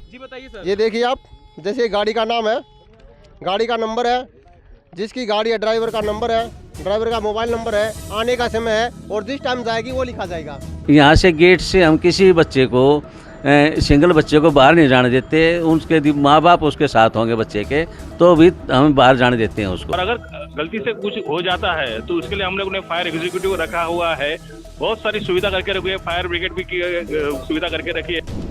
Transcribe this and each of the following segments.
जी बताइए सर। ये देखिए आप, जैसे गाड़ी का नाम है, गाड़ी का नंबर है, जिसकी गाड़ी है ड्राइवर का नंबर है, ड्राइवर का मोबाइल नंबर है, आने का समय है और जिस टाइम जाएगी वो लिखा जाएगा। यहाँ से गेट से हम किसी बच्चे को सिंगल बच्चे को बाहर नहीं जाने देते। उसके माँ बाप उसके साथ होंगे बच्चे के, तो भी हम बाहर जाने देते हैं उसको। और अगर गलती से कुछ हो जाता है तो उसके लिए हम लोग ने फायर एग्जीक्यूटिव रखा हुआ है, बहुत सारी सुविधा करके रखी है, फायर ब्रिगेड भी की सुविधा करके रखी है।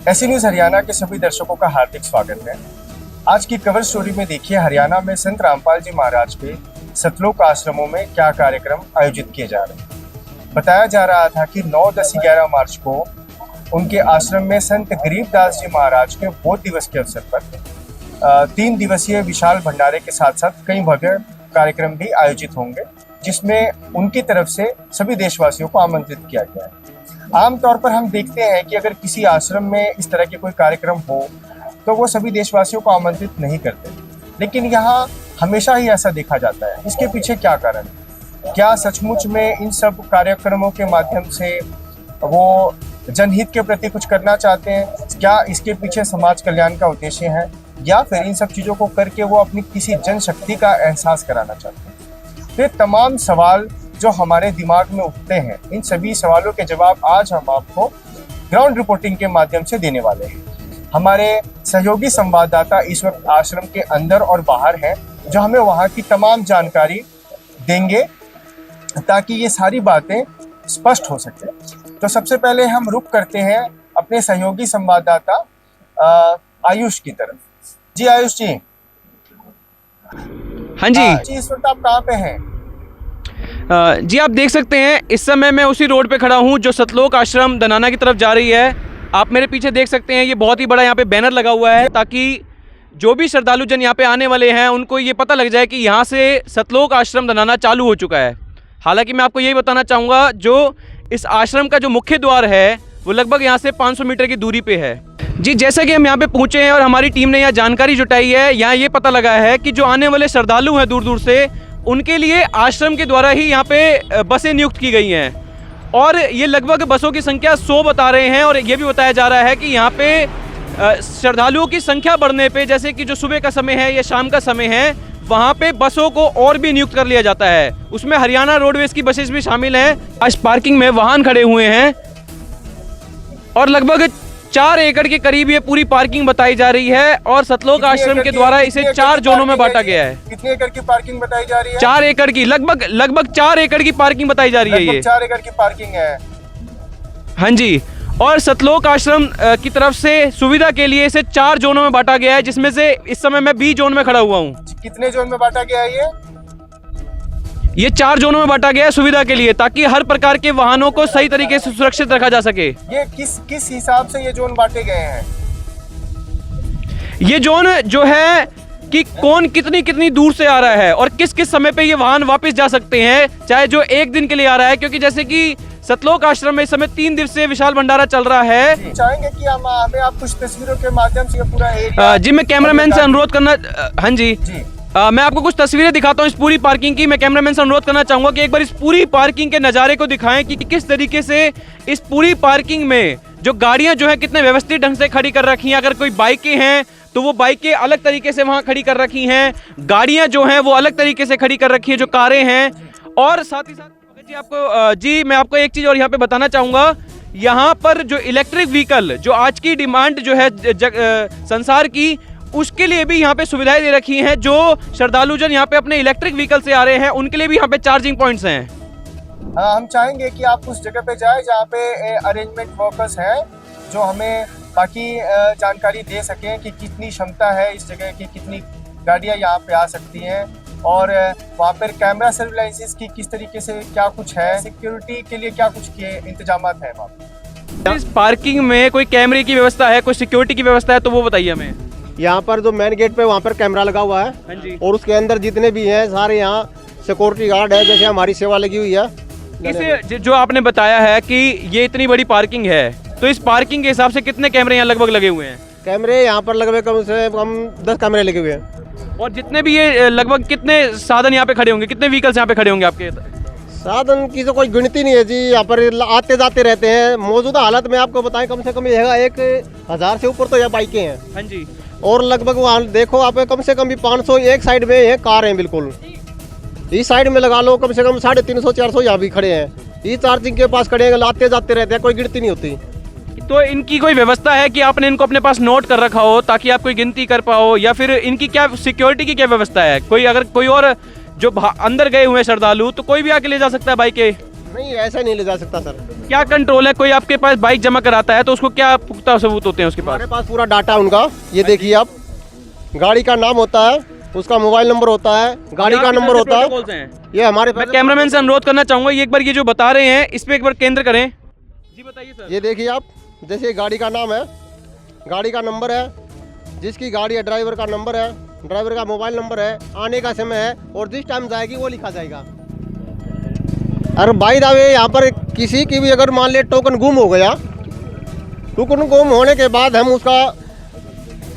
ऐसी न्यूज़ हरियाणा के सभी दर्शकों का हार्दिक स्वागत है। आज की कवर स्टोरी में देखिए हरियाणा में संत रामपाल जी महाराज के सतलोक आश्रमों में क्या कार्यक्रम आयोजित किए जा रहे हैं। बताया जा रहा था कि 9, 10, 11 मार्च को उनके आश्रम में संत गरीबदास जी महाराज के बोध दिवस के अवसर पर 3 दिवसीय विशाल भंडारे के साथ साथ कई भव्य कार्यक्रम भी आयोजित होंगे, जिसमें उनकी तरफ से सभी देशवासियों को आमंत्रित किया गया है। आमतौर पर हम देखते हैं कि अगर किसी आश्रम में इस तरह के कोई कार्यक्रम हो तो वो सभी देशवासियों को आमंत्रित नहीं करते, लेकिन यहाँ हमेशा ही ऐसा देखा जाता है। इसके पीछे क्या कारण है? क्या सचमुच में इन सब कार्यक्रमों के माध्यम से वो जनहित के प्रति कुछ करना चाहते हैं? क्या इसके पीछे समाज कल्याण का उद्देश्य है, या फिर इन सब चीज़ों को करके वो अपनी किसी जनशक्ति का एहसास कराना चाहते हैं? तो ये तमाम सवाल जो हमारे दिमाग में उठते हैं, इन सभी सवालों के जवाब आज हम आपको ग्राउंड रिपोर्टिंग के माध्यम से देने वाले हैं। हमारे सहयोगी संवाददाता इस वक्त आश्रम के अंदर और बाहर हैं, जो हमें वहाँ की तमाम जानकारी देंगे ताकि ये सारी बातें स्पष्ट हो सके। तो सबसे पहले हम रुक करते हैं अपने सहयोगी संवाददाता आयुष की तरफ। जी आयुष जी। हाँ जी। इस वक्त आप कहाँ पे हैं? जी आप देख सकते हैं इस समय मैं उसी रोड पे खड़ा हूँ जो सतलोक आश्रम दनाना की तरफ जा रही है। आप मेरे पीछे देख सकते हैं ये बहुत ही बड़ा यहाँ पे बैनर लगा हुआ है, ताकि जो भी श्रद्धालु जन यहाँ पे आने वाले हैं उनको ये पता लग जाए कि यहाँ से सतलोक आश्रम दनाना चालू हो चुका है। हालांकि मैं आपको यही बताना चाहूँगा, जो इस आश्रम का जो मुख्य द्वार है वो लगभग यहाँ से 500 मीटर की दूरी पे है। जी जैसे कि हम यहाँ पे पहुँचे हैं और हमारी टीम ने यहाँ जानकारी जुटाई है, यहाँ ये पता लगा है कि जो आने वाले श्रद्धालु हैं दूर दूर से, उनके लिए आश्रम के द्वारा ही यहाँ पे बसें नियुक्त की गई हैं और ये लगभग बसों की संख्या 100 बता रहे हैं। और ये भी बताया जा रहा है कि यहाँ पे श्रद्धालुओं की संख्या बढ़ने पे, जैसे कि जो सुबह का समय है या शाम का समय है, वहाँ पे बसों को और भी नियुक्त कर लिया जाता है। उसमें हरियाणा रोडवेज की बसेस भी शामिल हैं। आज पार्किंग में वाहन खड़े हुए हैं और लगभग 4 एकड़ के करीब ये पूरी पार्किंग बताई जा रही है और सतलोक आश्रम के द्वारा इसे 4 जोनों में बांटा गया है। कितने एकड़ की पार्किंग बताई जा रही है? 4 एकड़ की, लगभग 4 एकड़ की पार्किंग बताई जा रही है। ये 4 एकड़ की पार्किंग है। हाँ जी। और सतलोक आश्रम की तरफ से सुविधा के लिए इसे 4 जोनों में बांटा गया है, जिसमें से इस समय मैं बी जोन में खड़ा हुआ हूँ। कितने जोन में बांटा गया है ये 4 जोनों में बांटा गया है सुविधा के लिए, ताकि हर प्रकार के वाहनों को सही तरीके से सुरक्षित रखा जा सके। ये किस हिसाब से ये जोन बांटे गए हैं? ये जोन जो है कि कौन कितनी दूर से आ रहा है और किस किस समय पे ये वाहन वापस जा सकते हैं, चाहे जो 1 दिन के लिए आ रहा है, क्योंकि जैसे कि सतलोक आश्रम में इस समय 3 दिवसीय विशाल भंडारा चल रहा है। चाहेंगे कि हमें आप कुछ तस्वीरों के माध्यम से पूरा एरिया। जी मैं कैमरामैन से अनुरोध करना, हाँ जी मैं आपको कुछ तस्वीरें दिखाता हूँ इस पूरी पार्किंग की। मैं कैमरामैन से अनुरोध करना चाहूंगा कि एक बार इस पूरी पार्किंग के नज़ारे को दिखाएं कि किस तरीके से इस पूरी पार्किंग में जो गाड़ियां जो है कितने व्यवस्थित ढंग से खड़ी कर रखी हैं। अगर कोई बाइकें हैं तो वो बाइकें अलग तरीके से वहां खड़ी कर रखी हैं, गाड़ियां जो हैं वो अलग तरीके से खड़ी कर रखी है, जो कारें हैं। और साथ ही साथ जी आपको जी मैं आपको एक चीज़ और यहाँ पे बताना चाहूँगा, यहाँ पर जो इलेक्ट्रिक व्हीकल जो आज की डिमांड जो है संसार की, उसके लिए भी यहाँ पे सुविधाएं दे रखी हैं। जो श्रद्धालु जन यहाँ पे अपने इलेक्ट्रिक व्हीकल से आ रहे हैं उनके लिए भी यहाँ पे चार्जिंग पॉइंट्स हैं। हम चाहेंगे कि आप उस जगह पे जाएं जहाँ पे अरेंजमेंट वर्कर्स हैं, जो हमें बाकी जानकारी दे सकें कि कितनी क्षमता है इस जगह की, कितनी गाड़ियाँ यहाँ पे आ सकती हैं और वहाँ पर कैमरा सर्विलांस की किस तरीके से क्या कुछ है, सिक्योरिटी के लिए क्या कुछ किए इंतजाम है वहाँ पे। इस पार्किंग में कोई कैमरे की व्यवस्था है, कोई सिक्योरिटी की व्यवस्था है तो वो बताइए हमें। यहाँ पर जो मेन गेट पे वहाँ पर कैमरा लगा हुआ है। हाँ जी। और उसके अंदर जितने भी हैं सारे यहाँ सिक्योरिटी गार्ड है, जैसे हमारी सेवा लगी हुई है। इसे जो आपने बताया है कि ये इतनी बड़ी पार्किंग है, तो इस पार्किंग के हिसाब से कितने कैमरे यहाँ लगभग लगे हुए हैं? कैमरे यहाँ पर लगभग कम से कम 10 कैमरे लगे हुए हैं। और जितने भी ये लगभग कितने साधन यहाँ पे खड़े होंगे, कितने व्हीकल्स यहाँ पे खड़े होंगे आपके? साधन की तो कोई गिनती नहीं है जी, यहाँ पर आते जाते रहते हैं। मौजूदा हालत में आपको बताएं कम से कम यह 1000 से ऊपर तो यह बाइकें हैं। हाँ जी। और लगभग वहाँ देखो आप कम से कम भी 500 एक साइड में ये कार हैं बिल्कुल। इस साइड में लगा लो कम से कम 350-400 यहाँ भी खड़े हैं। ये चार्जिंग के पास खड़े हैं, आते जाते रहते हैं, कोई गिनती नहीं होती। तो इनकी कोई व्यवस्था है कि आपने इनको अपने पास नोट कर रखा हो ताकि आप कोई गिनती कर पाओ, या फिर इनकी क्या सिक्योरिटी की क्या व्यवस्था है? कोई अगर कोई और जो अंदर गए हुए हैं श्रद्धालु, तो कोई भी आके ले जा सकता है बाइकें? नहीं, ऐसा नहीं ले जा सकता सर। क्या कंट्रोल है? कोई आपके पास बाइक जमा कराता है तो उसको क्या पुख्ता सबूत होते हैं उसके पास? हमारे पास पूरा डाटा उनका, ये देखिए आप, गाड़ी का नाम होता है, उसका मोबाइल नंबर होता है, गाड़ी का नंबर होता है। ये हमारे मैं कैमरामैन से अनुरोध करना चाहूंगा, ये एक बार ये जो बता रहे हैं इस पे एक बार केंद्र करें। जी बताइए सर। ये देखिए आप, जैसे गाड़ी का नाम है, गाड़ी का नंबर है, जिसकी गाड़ी है ड्राइवर का नंबर है, ड्राइवर का मोबाइल नंबर है, आने का समय है और जिस टाइम जाएगी वो लिखा जाएगा। और बाई द वे यहाँ पर किसी की भी अगर मान ले टोकन गुम हो गया, टोकन गुम होने के बाद हम उसका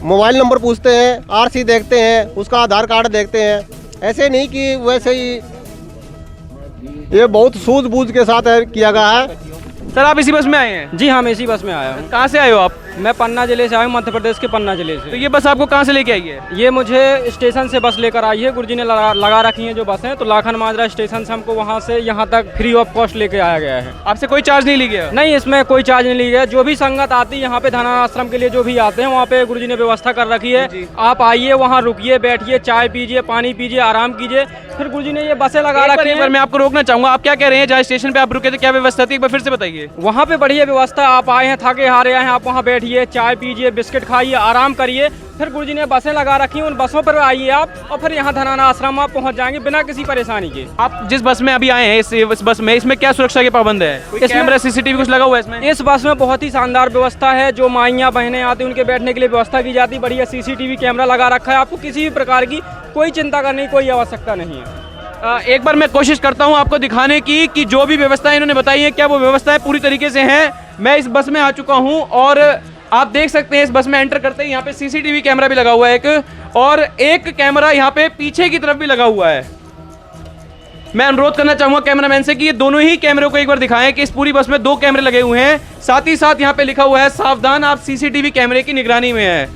मोबाइल नंबर पूछते हैं, आरसी देखते हैं, उसका आधार कार्ड देखते हैं। ऐसे नहीं कि वैसे ही, ये बहुत सूझबूझ के साथ किया गया है। सर आप इसी बस में आए हैं? जी हाँ, मैं इसी बस में आया हूँ। कहाँ से आए हो आप? मैं पन्ना जिले से आया हूँ, मध्य प्रदेश के पन्ना जिले तो से। ये बस आपको कहाँ से लेके आई है? ये मुझे स्टेशन से बस लेकर आई है, गुरुजी ने लगा रखी है जो बसें, तो लाखन माजरा स्टेशन से हमको वहाँ से यहाँ तक फ्री ऑफ कॉस्ट लेके आया गया है। आपसे कोई चार्ज नहीं लिया गया? नहीं, इसमें कोई चार्ज नहीं लिया गया। जो भी संगत आती है यहाँ पे धना आश्रम के लिए जो भी आते हैं, वहाँ पे गुरुजी ने व्यवस्था कर रखी है। आप आइए, वहाँ रुकिए, बैठिए, चाय पीजिए, पानी पीजिए, आराम कीजिए। फिर गुरुजी ने ये बसें लगा रखी है। मैं आपको रोकना चाहूंगा, आप क्या कह रहे हैं? जहाँ स्टेशन पे आप रुके थे क्या व्यवस्था थी, एक बार फिर से बताइए। वहाँ पे बढ़िया व्यवस्था, आप आए हैं, थके हारे आए हैं, आप वहाँ बैठिए, चाय पीजिए, बिस्किट खाइए, आराम करिए। फिर गुरुजी ने बसें लगा रखी हैं, उन बसों पर आइए आप, और फिर यहाँ धनाना आश्रम आप पहुँच जाएंगे बिना किसी परेशानी के। आप जिस बस में अभी आए हैं, इस बस में, इसमें क्या सुरक्षा के पाबंद है? कोई कैमरा, सीसीटीवी कुछ लगा हुआ है इसमें? इस बस में बहुत ही शानदार व्यवस्था है। जो माइयाँ बहनें आती हैं उनके बैठने के लिए व्यवस्था की जाती है। बढ़िया सीसीटीवी कैमरा लगा रखा है। आपको किसी भी प्रकार की कोई चिंता करने की कोई आवश्यकता नहीं है। एक बार मैं कोशिश करता हूं आपको दिखाने की कि जो भी व्यवस्थाएं इन्होंने बताई हैं क्या वो व्यवस्थाएं पूरी तरीके से हैं। मैं इस बस में आ चुका हूं और आप देख सकते हैं इस बस में एंटर करते ही यहाँ पे सीसीटीवी कैमरा भी लगा हुआ है एक, और एक कैमरा यहाँ पे पीछे की तरफ भी लगा हुआ है। मैं अनुरोध करना चाहूंगा कैमरामैन से कि ये दोनों ही कैमरों को एक बार दिखाएं कि इस पूरी बस में 2 कैमरे लगे हुए हैं। साथ ही साथ यहाँ पे लिखा हुआ है, सावधान आप सीसीटीवी कैमरे की निगरानी में है।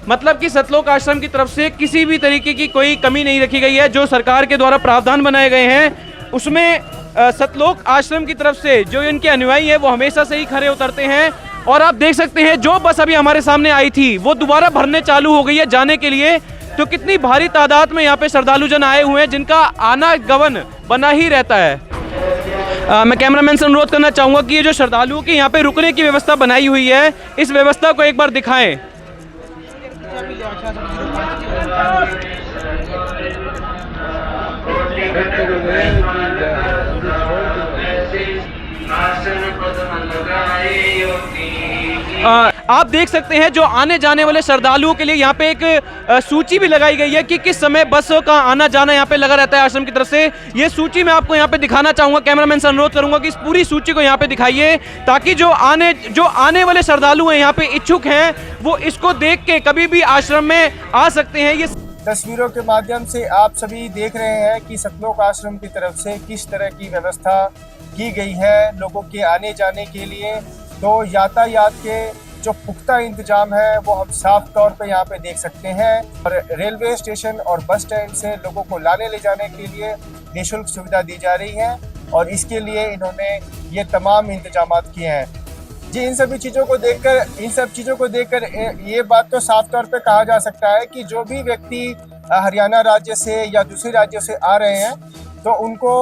मतलब कि सतलोक आश्रम की तरफ से किसी भी तरीके की कोई कमी नहीं रखी गई है। जो सरकार के द्वारा प्रावधान बनाए गए हैं उसमें सतलोक आश्रम की तरफ से जो इनके अनुयायी हैं वो हमेशा से ही खरे उतरते हैं। और आप देख सकते हैं जो बस अभी हमारे सामने आई थी वो दोबारा भरने चालू हो गई है जाने के लिए। तो कितनी भारी तादाद में यहाँ पे श्रद्धालु जन आए हुए हैं जिनका आना गमन बना ही रहता है। मैं कैमरामैन से अनुरोध करना चाहूँगा कि ये जो श्रद्धालुओं की यहाँ पे रुकने की व्यवस्था बनाई हुई है, इस व्यवस्था को एक बार दिखाएं। आप देख सकते हैं जो आने जाने वाले श्रद्धालुओं के लिए यहाँ पे एक सूची भी लगाई गई है कि किस समय बसों का आना जाना यहाँ पे लगा रहता है आश्रम की तरफ से। ये सूची मैं आपको यहाँ पे दिखाना चाहूँगा। कैमरामैन से अनुरोध करूँगा कि इस पूरी सूची को यहाँ पे दिखाइए ताकि जो आने वाले श्रद्धालु हैं यहाँ पे इच्छुक हैं वो इसको देख के कभी भी आश्रम में आ सकते हैं। ये तस्वीरों के माध्यम से आप सभी देख रहे हैं कि सतलोक आश्रम की तरफ से किस तरह की व्यवस्था की गई है लोगों के आने जाने के लिए। तो यातायात के जो पुख्ता इंतजाम है वो हम साफ तौर पे यहाँ पे देख सकते हैं। और रेलवे स्टेशन और बस स्टैंड से लोगों को लाने ले जाने के लिए निःशुल्क सुविधा दी जा रही है और इसके लिए इन्होंने ये तमाम इंतजाम किए हैं। जी, इन सब चीज़ों को देखकर ये बात तो साफ तौर पे कहा जा सकता है कि जो भी व्यक्ति हरियाणा राज्य से या दूसरे राज्यों से आ रहे हैं तो उनको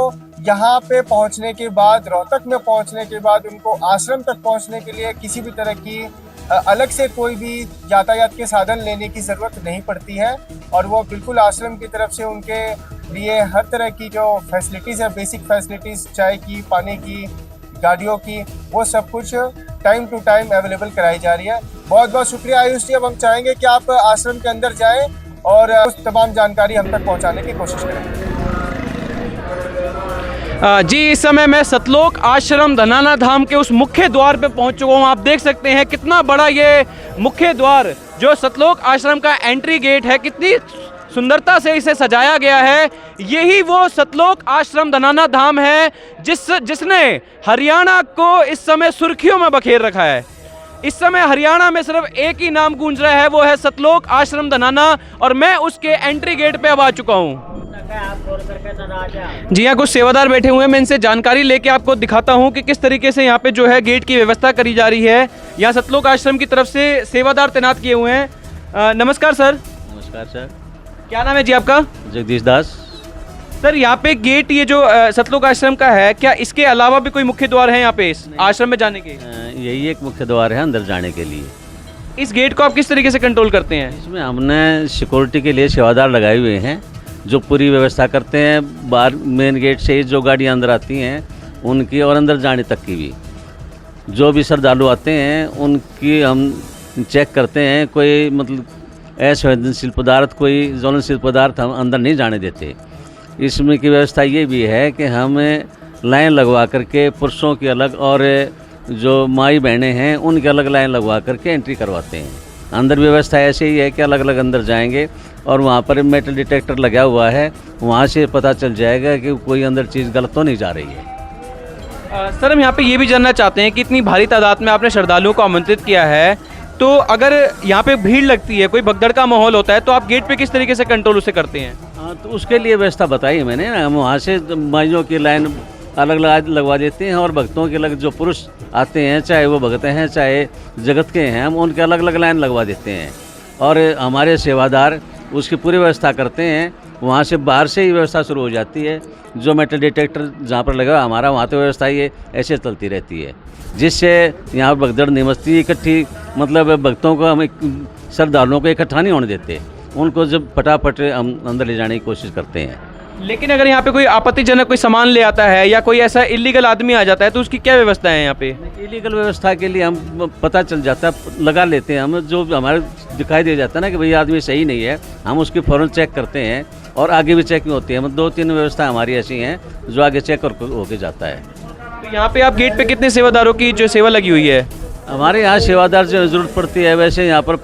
यहाँ पे पहुँचने के बाद, रोहतक में पहुँचने के बाद उनको आश्रम तक पहुँचने के लिए किसी भी तरह की अलग से कोई भी यातायात के साधन लेने की ज़रूरत नहीं पड़ती है और वो बिल्कुल आश्रम की तरफ से उनके लिए हर तरह की जो फैसिलिटीज़ है, बेसिक फैसिलिटीज़, चाय की, पानी की, गाड़ियों की, वो सब कुछ टाइम टू टाइम अवेलेबल कराई जा रही है। बहुत बहुत शुक्रिया आयुष जी। अब हम चाहेंगे कि आप आश्रम के अंदर जाएं और उस तमाम जानकारी हम तक पहुंचाने की कोशिश करें। जी, इस समय मैं सतलोक आश्रम धनाना धाम के उस मुख्य द्वार पे पहुंच चुका हूं। आप देख सकते हैं कितना बड़ा ये मुख्य द्वार जो सतलोक आश्रम का एंट्री गेट है, कितनी सुंदरता से इसे सजाया गया है। यही वो सतलोक आश्रम धनाना धाम है जिसने हरियाणा को इस समय सुर्खियों में बखेर रखा है। इस समय हरियाणा में सिर्फ एक ही नाम गूंज रहा है, वो है सतलोक आश्रम धनाना, और मैं उसके एंट्री गेट पे अब आ चुका हूँ। जी हाँ, कुछ सेवादार बैठे हुए हैं, मैं इनसे जानकारी लेके आपको दिखाता हूँ कि किस तरीके से यहाँ पे जो है गेट की व्यवस्था करी जा रही है। यहाँ सतलोक आश्रम की तरफ से सेवादार तैनात किए हुए हैं। नमस्कार सर। नमस्कार सर। क्या नाम है जी आपका? जगदीश दास। सर यहाँ पे गेट ये जो सतलोक आश्रम का है, क्या इसके अलावा भी कोई मुख्य द्वार है यहाँ पे इस आश्रम में जाने के? यही एक मुख्य द्वार है अंदर जाने के लिए। इस गेट को आप किस तरीके से कंट्रोल करते हैं? इसमें हमने सिक्योरिटी के लिए सेवादार लगाए हुए हैं जो पूरी व्यवस्था करते हैं। बाहर मेन गेट से जो गाड़ियाँ अंदर आती हैं उनकी और अंदर जाने तक की भी, जो भी श्रद्धालु आते हैं उनकी हम चेक करते हैं। कोई मतलब असंवेदनशील पदार्थ, कोई ज्वलनशील पदार्थ हम अंदर नहीं जाने देते। इसमें की व्यवस्था ये भी है कि हम लाइन लगवा करके पुरुषों की अलग और जो माई बहनें हैं उनकी अलग लाइन लगवा करके एंट्री करवाते हैं। अंदर व्यवस्था ऐसे ही है कि अलग अलग अंदर जाएंगे और वहाँ पर मेटल डिटेक्टर लगा हुआ है, वहाँ से पता चल जाएगा कि कोई अंदर चीज़ गलत तो नहीं जा रही है। सर हम यहाँ पे ये भी जानना चाहते हैं कि इतनी भारी तादाद में आपने श्रद्धालुओं को आमंत्रित किया है, तो अगर यहाँ पे भीड़ लगती है, कोई भगदड़ का माहौल होता है, तो आप गेट पे किस तरीके से कंट्रोल उसे करते हैं? हाँ, तो उसके लिए व्यवस्था बताई मैंने ना। हम वहाँ से माइयों की लाइन अलग लगवा देते हैं और भक्तों के अलग, जो पुरुष आते हैं चाहे वो भक्त हैं चाहे जगत के हैं, हम उनके अलग अलग लाइन लगवा देते हैं और हमारे सेवादार उसकी पूरी व्यवस्था करते हैं। वहाँ से बाहर से ही व्यवस्था शुरू हो जाती है। जो मेटल डिटेक्टर जहाँ पर लगा हमारा, वहाँ तो व्यवस्था ये ऐसे चलती रहती है, जिससे यहाँ पर भगदड़ नहीं मचती इकट्ठी। मतलब भक्तों को हम श्रद्धालुओं को इकट्ठा नहीं होने देते, उनको जब फटाफट हम अंदर ले जाने की कोशिश करते हैं। लेकिन अगर यहाँ पे कोई आपत्तिजनक कोई सामान ले आता है या कोई ऐसा इलीगल आदमी आ जाता है, तो उसकी क्या व्यवस्था है यहाँ पे? इलीगल व्यवस्था के लिए हम पता चल जाता है, लगा लेते हैं हम। जो हमारे दिखाई दे जाता है ना कि भाई आदमी सही नहीं है, हम उसकी फ़ौरन चेक करते हैं और आगे भी चेकिंग होती है। मतलब 2-3 व्यवस्था हमारी ऐसी हैं जो आगे चेक होके जाता है। तो यहाँ पे आप गेट पे कितने सेवादारों की जो सेवा लगी हुई है? हमारे यहाँ सेवादार जो ज़रूरत पड़ती है, वैसे यहाँ पर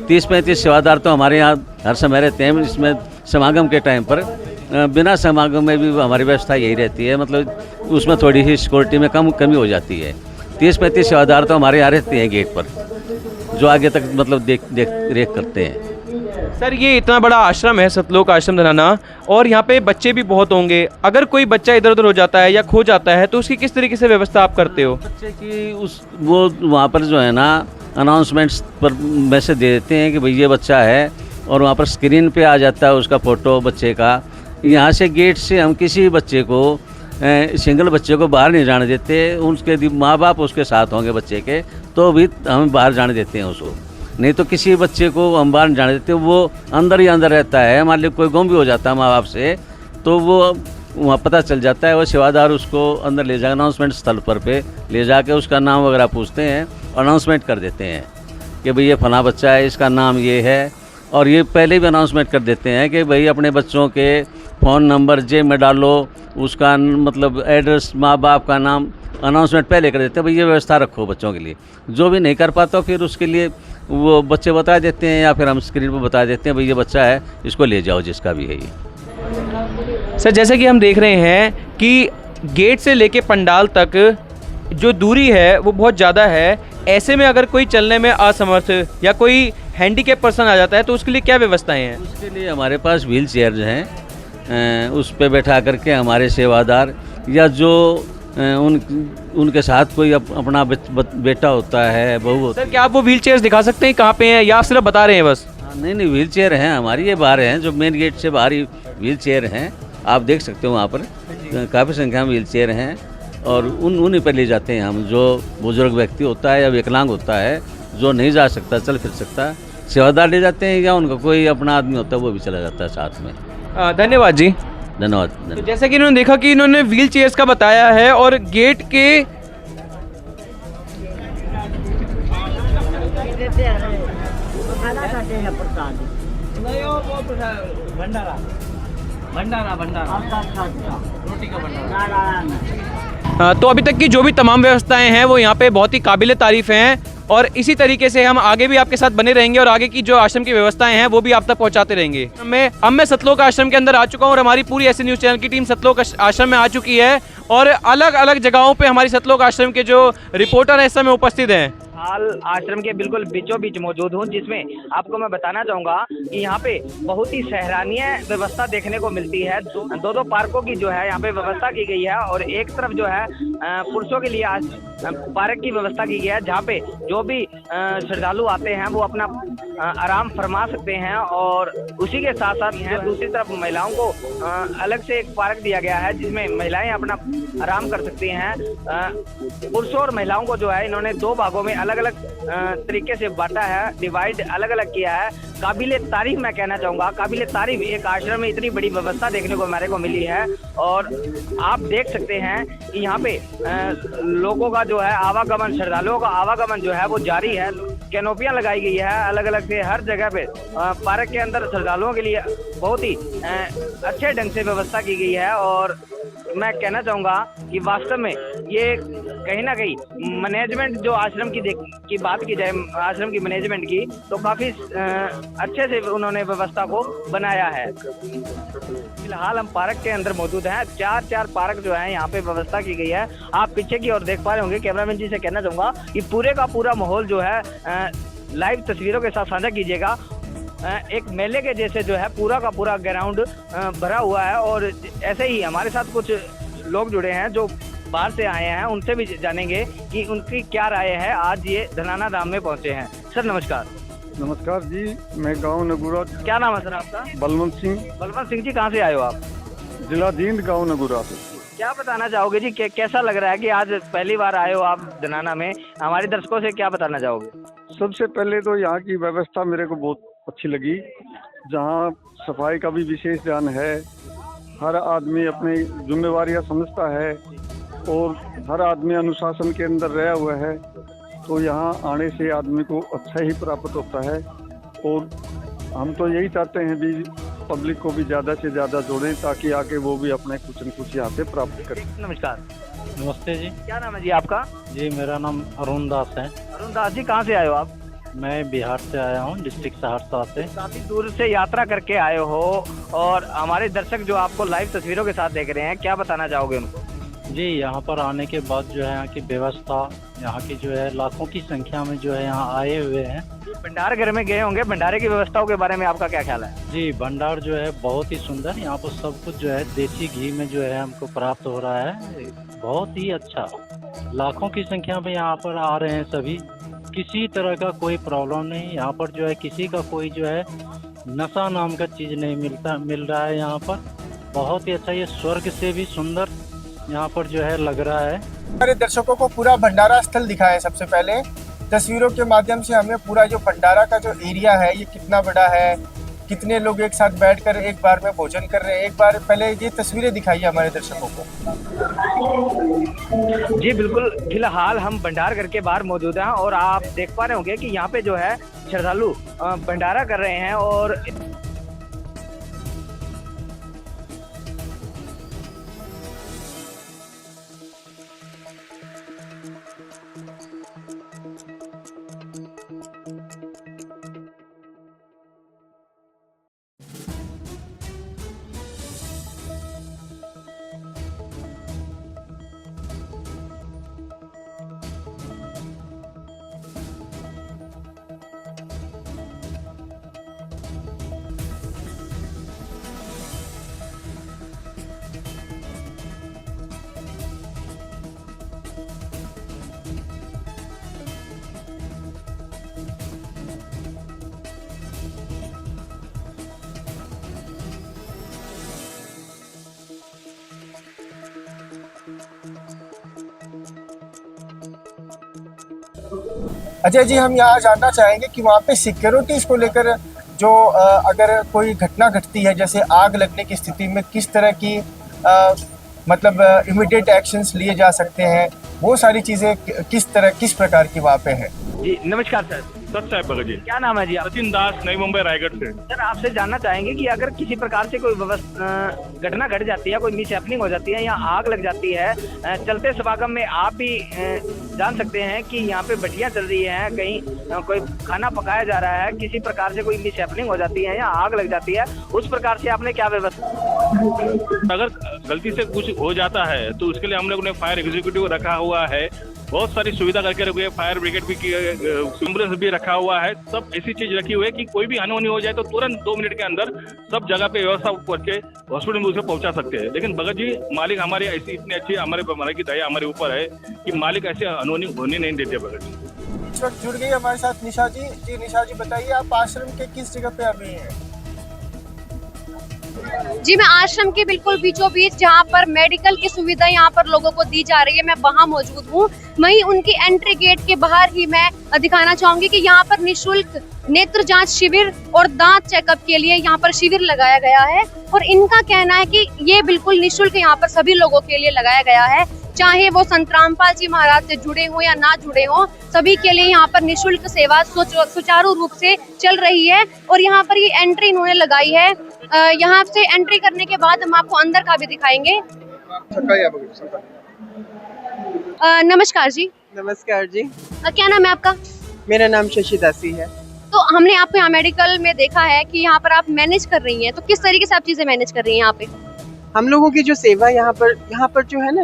30-35 सेवादार तो हमारे यहाँ हर समय रहते हैं। इसमें समागम के टाइम पर, बिना समागम में भी हमारी व्यवस्था यही रहती है। मतलब उसमें थोड़ी ही सिक्योरिटी में कमी हो जाती है। 30-35 सेवादार तो हमारे यहाँ रहते हैं गेट पर, जो आगे तक मतलब देख रेख करते हैं। सर ये इतना बड़ा आश्रम है सतलोक आश्रम धनाना, और यहाँ पे बच्चे भी बहुत होंगे। अगर कोई बच्चा इधर उधर हो जाता है या खो जाता है, तो उसकी किस तरीके से व्यवस्था आप करते हो? बच्चे की वो वहाँ पर जो है ना अनाउंसमेंट्स पर मैसेज दे देते हैं कि भाई ये बच्चा है, और वहाँ पर स्क्रीन पे आ जाता है उसका फ़ोटो बच्चे का। यहाँ से गेट से हम किसी बच्चे को, सिंगल बच्चे को बाहर नहीं जाने देते। उनके माँ बाप उसके साथ होंगे बच्चे के, तो भी हम बाहर जाने देते हैं उसको। नहीं तो किसी बच्चे को हम बाहर नहीं जाने देते, वो अंदर ही अंदर रहता है। मान लीजिए कोई गुम भी हो जाता है माँ बाप से, तो वो वहाँ पता चल जाता है, वो सेवादार उसको अंदर ले जाकर अनाउंसमेंट स्थल पर ले जाके उसका नाम वगैरह पूछते हैं और अनाउंसमेंट कर देते हैं कि भाई ये फलां बच्चा है, इसका नाम ये है। और ये पहले भी अनाउंसमेंट कर देते हैं कि भाई अपने बच्चों के फ़ोन नंबर जेब में डालो, उसका मतलब एड्रेस, माँ बाप का नाम, अनाउंसमेंट पहले कर देते हैं। भाई ये व्यवस्था रखो बच्चों के लिए। जो भी नहीं कर पाता फिर उसके लिए वो बच्चे बता देते हैं या फिर हम स्क्रीन पर बता देते हैं भाई ये बच्चा है, इसको ले जाओ जिसका भी है ये। सर जैसे कि हम देख रहे हैं कि गेट से लेके पंडाल तक जो दूरी है वो बहुत ज़्यादा है। ऐसे में अगर कोई चलने में असमर्थ या कोई हैंडीकैप पर्सन आ जाता है, तो उसके लिए क्या व्यवस्थाएं हैं? उसके लिए हमारे पास व्हील चेयर हैं, उस पर बैठा करके हमारे सेवादार या जो उनके साथ कोई अपना बेटा होता है, बहू होती है। सर क्या आप वो व्हील चेयर्स दिखा सकते हैं कहाँ पे हैं, या आप सिर्फ बता रहे हैं बस? नहीं व्हील चेयर हैं हमारी, ये बाहर हैं, जो मेन गेट से बाहर ही व्हील चेयर हैं। आप देख सकते हो वहाँ पर काफ़ी संख्या में व्हील चेयर हैं, और उन्हीं पर ले जाते हैं हम। जो बुजुर्ग व्यक्ति होता है या विकलांग होता है, जो नहीं जा सकता, चल फिर सकता, सेवादार ले जाते हैं, या उनका कोई अपना आदमी होता है वो भी चला जाता है साथ में। धन्यवाद जी। धन्यवाद। तो जैसे कि इन्होंने देखा कि इन्होंने व्हील चेयर्स का बताया है, और गेट के तो अभी तक की जो भी तमाम व्यवस्थाएं हैं वो यहाँ पे बहुत ही काबिले तारीफ हैं। और इसी तरीके से हम आगे भी आपके साथ बने रहेंगे और आगे की जो आश्रम की व्यवस्थाएं हैं वो भी आप तक पहुंचाते रहेंगे। मैं सतलोक आश्रम के अंदर आ चुका हूं और हमारी पूरी ऐसे न्यूज़ चैनल की टीम सतलोक आश्रम में आ चुकी है और अलग अलग जगहों पे हमारी सतलोक आश्रम के जो रिपोर्टर हैं इस समय उपस्थित हैं। हाल आश्रम के बिल्कुल बीचों बीच मौजूद हूँ, जिसमें आपको मैं बताना चाहूँगा कि यहाँ पे बहुत ही सराहनीय व्यवस्था देखने को मिलती है। दो पार्कों की जो है यहाँ पे व्यवस्था की गई है और एक तरफ जो है पुरुषों के लिए आज पार्क की व्यवस्था की गई है, जहाँ पे जो भी श्रद्धालु आते हैं वो अपना आराम फरमा सकते हैं और उसी के साथ साथ दूसरी तरफ महिलाओं को अलग से एक पार्क दिया गया है जिसमें महिलाएं अपना आराम कर सकती हैं। पुरुषों और महिलाओं को जो है इन्होंने दो भागों में अलग अलग तरीके से बांटा है, डिवाइड अलग अलग किया है। काबिले तारीफ मैं कहना चाहूँगा, काबिले तारीफ एक आश्रम में इतनी बड़ी व्यवस्था देखने को मेरे को मिली है। और आप देख सकते हैं कि यहाँ पे लोगों का जो है आवागमन, श्रद्धालुओं का आवागमन जो है वो जारी है। कैनोपियाँ लगाई गई है अलग अलग से हर जगह पे। पार्क के अंदर श्रद्धालुओं के लिए बहुत ही अच्छे ढंग से व्यवस्था की गई है और मैं कहना चाहूँगा कि वास्तव में ये कहीं ना कहीं मैनेजमेंट जो आश्रम की बात की जाए, आश्रम की मैनेजमेंट की, तो काफ़ी अच्छे से उन्होंने व्यवस्था को बनाया है। फिलहाल हम पार्क के अंदर मौजूद हैं। चार पार्क जो है यहाँ पे व्यवस्था की गई है। आप पीछे की ओर देख पा रहे होंगे। कैमरामैन जी से कहना चाहूँगा कि पूरे का पूरा माहौल जो है लाइव तस्वीरों के साथ साझा कीजिएगा। एक मेले के जैसे जो है पूरा का पूरा ग्राउंड भरा हुआ है और ऐसे ही हमारे साथ कुछ लोग जुड़े हैं जो बाहर से आए हैं, उनसे भी जानेंगे कि उनकी क्या राय है। आज ये धनाना धाम में पहुंचे हैं। सर नमस्कार। नमस्कार जी, मैं गांव नगुरा। क्या नाम है सर आपका? बलवंत सिंह। बलवंत सिंह जी, कहाँ से आए हो आप? जिला जींद, गांव नगुरा से। क्या बताना चाहोगे जी, कैसा लग रहा है कि आज पहली बार आए हो आप धनाना में? हमारे दर्शकों से क्या बताना चाहोगे? सबसे पहले तो यहाँ की व्यवस्था मेरे को बहुत अच्छी लगी, जहाँ सफाई का भी विशेष ध्यान है। हर आदमी अपनी जिम्मेवारियाँ समझता है और हर आदमी अनुशासन के अंदर रहा हुआ है, तो यहाँ आने से आदमी को अच्छा ही प्राप्त होता है। और हम तो यही चाहते हैं भी पब्लिक को भी ज़्यादा से ज़्यादा जोड़ें ताकि आके वो भी अपने कुछ न कुछ यहाँ से प्राप्त करें। नमस्कार। नमस्ते जी। क्या नाम है जी आपका? जी मेरा नाम अरुण दास है। अरुण दास जी, कहाँ से आए हो आप? मैं बिहार से आया हूँ, डिस्ट्रिक्ट सहरसा से। काफी दूर से यात्रा करके आए हो और हमारे दर्शक जो आपको लाइव तस्वीरों के साथ देख रहे हैं, क्या बताना चाहोगे उनको? जी यहाँ पर आने के बाद जो है यहाँ की व्यवस्था, यहाँ की जो है लाखों की संख्या में जो है यहाँ आए हुए हैं। भंडार घर में गए होंगे, भंडारे की व्यवस्थाओं के बारे में आपका क्या ख्याल है? जी भंडार जो है बहुत ही सुंदर, यहाँ पर सब कुछ जो है देसी घी में जो है हमको प्राप्त हो रहा है। बहुत ही अच्छा, लाखों की संख्या में यहाँ पर आ रहे हैं सभी। किसी तरह का कोई प्रॉब्लम नहीं यहाँ पर जो है, किसी का कोई जो है नशा नाम का चीज़ नहीं मिल रहा है यहाँ पर। बहुत ही अच्छा, ये स्वर्ग से भी सुंदर यहाँ पर जो है लग रहा है। हमारे दर्शकों को पूरा भंडारा स्थल दिखाएं। सबसे पहले तस्वीरों के माध्यम से हमें पूरा जो भंडारा का जो एरिया है ये कितना बड़ा है, कितने लोग एक साथ बैठकर एक बार में भोजन कर रहे हैं। एक बार पहले ये तस्वीरें दिखाइए हमारे दर्शकों को। जी बिल्कुल, फिलहाल हम भंडार घर के बाहर मौजूद हैं और आप देख पा रहे होंगे कि यहाँ पे जो है श्रद्धालु भंडारा कर रहे हैं और अजय जी, हम यहाँ जानना चाहेंगे कि वहाँ पे सिक्योरिटीज को लेकर जो अगर कोई घटना घटती है, जैसे आग लगने की स्थिति में किस तरह की मतलब इमीडिएट एक्शंस लिए जा सकते हैं, वो सारी चीज़ें किस प्रकार की वहाँ पे है? जी नमस्कार सर। सत साहब भगत जी। क्या नाम है जी? सचिन दास, नई मुंबई, रायगढ़ से। सर आपसे जानना चाहेंगे कि अगर किसी प्रकार से कोई घटना घट जाती है, कोई मिस हैपनिंग हो जाती है या आग लग जाती है, चलते समागम में आप भी जान सकते हैं कि यहाँ पे भट्टियां चल रही हैं, कहीं कोई खाना पकाया जा रहा है, किसी प्रकार से कोई मिसहैपनिंग हो जाती है या आग लग जाती है, उस प्रकार से आपने क्या व्यवस्था? अगर गलती से कुछ हो जाता है तो उसके लिए हम लोग ने फायर एग्जीक्यूटिव रखा हुआ है, बहुत सारी सुविधा करके रखी है, फायर ब्रिगेड भी एम्बुलेंस भी रखा हुआ है, सब ऐसी चीज रखी हुई है कि कोई भी अनहोनी हो जाए तो तुरंत 2 मिनट के अंदर सब जगह पे व्यवस्था करके हॉस्पिटल में उसे पहुंचा सकते हैं। लेकिन भगत जी मालिक हमारे ऐसी इतनी अच्छी हमारे की दया हमारे ऊपर है कि मालिक ऐसे अनहोनी होने नहीं देते। भगत जी इस वक्त जुड़ गई हमारे साथ निशा जी। जी निशा जी, बताइए आप आश्रम के किस जगह पे अभी हैं? जी मैं आश्रम के बिल्कुल बीचों बीच, जहाँ पर मेडिकल की सुविधा यहाँ पर लोगों को दी जा रही है, मैं वहाँ मौजूद हूँ। वहीं उनकी एंट्री गेट के बाहर ही मैं दिखाना चाहूंगी कि यहाँ पर निशुल्क नेत्र जांच शिविर और दांत चेकअप के लिए यहाँ पर शिविर लगाया गया है। और इनका कहना है कि ये बिल्कुल निशुल्क यहाँ पर सभी लोगों के लिए लगाया गया है, चाहे वो संत रामपाल जी महाराज से जुड़े हो या ना जुड़े हो, सभी के लिए यहाँ पर निशुल्क सेवा सुचारू रूप से चल रही है। और यहाँ पर ये एंट्री इन्होंने लगाई है। यहाँ से एंट्री करने के बाद हम आपको अंदर का भी दिखाएंगे। नमस्कार जी। नमस्कार जी। क्या नाम है आपका? मेरा नाम शशि दासी है। तो हमने आपको यहाँ मेडिकल में देखा है कि यहाँ पर आप मैनेज कर रही हैं, तो किस तरीके से आप चीजें मैनेज कर रही हैं यहाँ पे? हम लोगों की जो सेवा यहाँ पर जो है ना,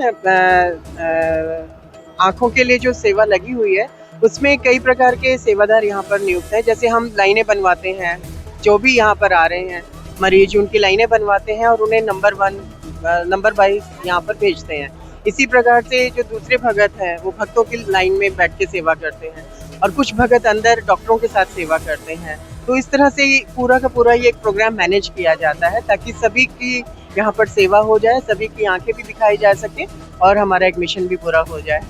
आँखों के लिए जो सेवा लगी हुई है उसमें कई प्रकार के सेवादार यहाँ पर नियुक्त है। जैसे हम लाइनें बनवाते हैं, जो भी यहाँ पर आ रहे हैं मरीज उनकी लाइनें बनवाते हैं और उन्हें नंबर वाइज यहाँ पर भेजते हैं। इसी प्रकार से जो दूसरे भगत हैं वो भक्तों की लाइन में बैठ के सेवा करते हैं और कुछ भगत अंदर डॉक्टरों के साथ सेवा करते हैं। तो इस तरह से पूरा का पूरा ये एक प्रोग्राम मैनेज किया जाता है ताकि सभी की यहाँ पर सेवा हो जाए, सभी की आंखें भी दिखाई जा सके और हमारा एक मिशन भी पूरा हो जाए।